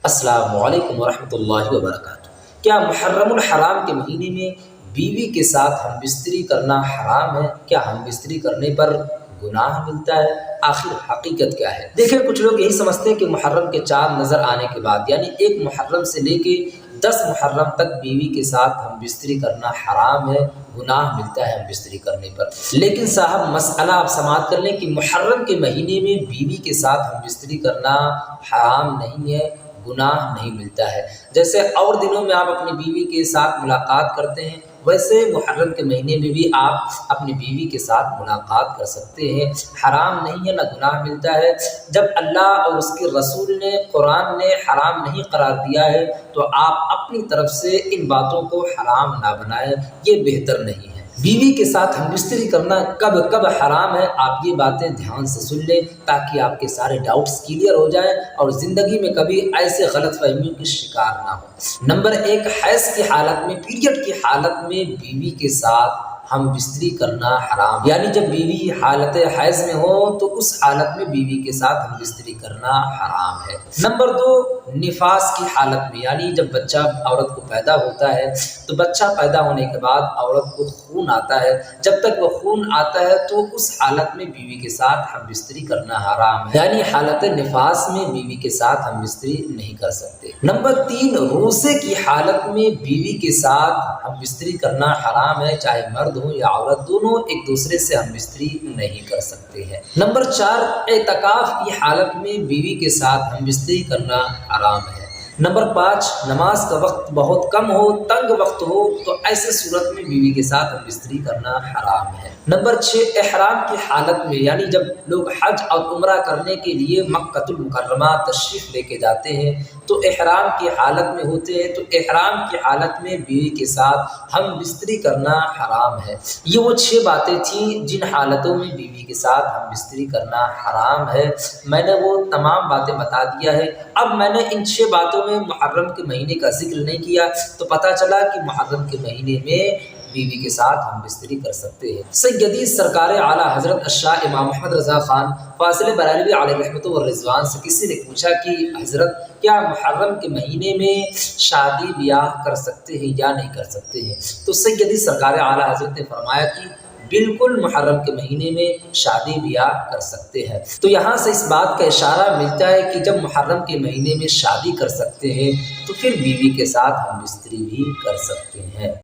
السلام علیکم ورحمۃ اللہ وبرکاتہ۔ کیا محرم الحرام کے مہینے میں بیوی کے ساتھ ہم بستری کرنا حرام ہے؟ کیا ہم بستری کرنے پر گناہ ملتا ہے؟ آخر حقیقت کیا ہے؟ دیکھیں، کچھ لوگ یہی سمجھتے ہیں کہ محرم کے چاند نظر آنے کے بعد، یعنی 1 محرم سے لے کے 10 محرم تک بیوی کے ساتھ ہم بستری کرنا حرام ہے، گناہ ملتا ہے ہم بستری کرنے پر۔ لیکن صاحب، مسئلہ آپ سماعت کر لیں کہ محرم کے مہینے میں بیوی کے ساتھ ہم بستری کرنا حرام نہیں ہے، گناہ نہیں ملتا ہے۔ جیسے اور دنوں میں آپ اپنی بیوی کے ساتھ ملاقات کرتے ہیں، ویسے محرم کے مہینے میں بھی آپ اپنی بیوی کے ساتھ ملاقات کر سکتے ہیں، حرام نہیں ہے، نہ گناہ ملتا ہے۔ جب اللہ اور اس کے رسول نے، قرآن نے حرام نہیں قرار دیا ہے تو آپ اپنی طرف سے ان باتوں کو حرام نہ بنائیں، یہ بہتر نہیں ہے۔ بیوی کے ساتھ ہم بستری کرنا کب کب حرام ہے، آپ یہ باتیں دھیان سے سن لیں تاکہ آپ کے سارے ڈاؤٹس کلیئر ہو جائیں اور زندگی میں کبھی ایسے غلط فہمیوں کی شکار نہ ہو۔ نمبر 1، حیض کی حالت میں، پیریڈ کی حالت میں بیوی کے ساتھ ہم بستری کرنا حرام، یعنی جب بیوی حالت حیض میں ہو تو اس حالت میں بیوی کے ساتھ ہم بستری کرنا حرام ہے۔ نمبر 2، نفاس کی حالت میں، یعنی جب بچہ عورت کو پیدا ہوتا ہے تو بچہ پیدا ہونے کے بعد عورت کو خون آتا ہے، جب تک وہ خون آتا ہے تو اس حالت میں بیوی کے ساتھ ہم بستری کرنا حرام ہے، یعنی حالت نفاس میں بیوی کے ساتھ ہم بستری نہیں کر سکتے۔ نمبر 3، روزے کی حالت میں بیوی کے ساتھ ہم بستری کرنا حرام ہے، چاہے مرد ہو یا عورت، دونوں ایک دوسرے سے ہم بستری نہیں کر سکتے ہیں۔ نمبر 4، اعتکاف کی حالت میں بیوی کے ساتھ ہم بستری کرنا حرام ہے۔ نمبر 5، نماز کا وقت بہت کم ہو، تنگ وقت ہو تو ایسے صورت میں بیوی کے ساتھ ہم بستری کرنا حرام ہے۔ نمبر 6، احرام کی حالت میں، یعنی جب لوگ حج اور عمرہ کرنے کے لیے مکہ المکرمہ تشریف لے کے جاتے ہیں تو احرام کی حالت میں ہوتے ہیں، تو احرام کی حالت میں بیوی کے ساتھ ہم بستری کرنا حرام ہے۔ یہ وہ 6 باتیں تھیں جن حالتوں میں بیوی کے ساتھ ہم بستری کرنا حرام ہے، میں نے وہ تمام باتیں بتا دیا ہے۔ اب میں نے ان 6 باتوں میں محرم کے مہینے کا ذکر نہیں کیا تو پتہ چلا کہ محرم کے مہینے میں بیوی کے ساتھ ہم بستری کر سکتے ہیں۔ سیدی سرکار اعلیٰ حضرت الشاہ امام محمد رضا خان فاضل بریلوی علیہ رحمت و رضوان سے کسی نے پوچھا کہ حضرت، کیا محرم کے مہینے میں شادی بیاہ کر سکتے ہیں یا نہیں کر سکتے ہیں؟ تو سیدی سرکار اعلیٰ حضرت نے فرمایا کہ بالکل محرم کے مہینے میں شادی بیاہ کر سکتے ہیں۔ تو یہاں سے اس بات کا اشارہ ملتا ہے کہ جب محرم کے مہینے میں شادی کر سکتے ہیں تو پھر بیوی کے ساتھ ہم بستری بھی کر سکتے ہیں۔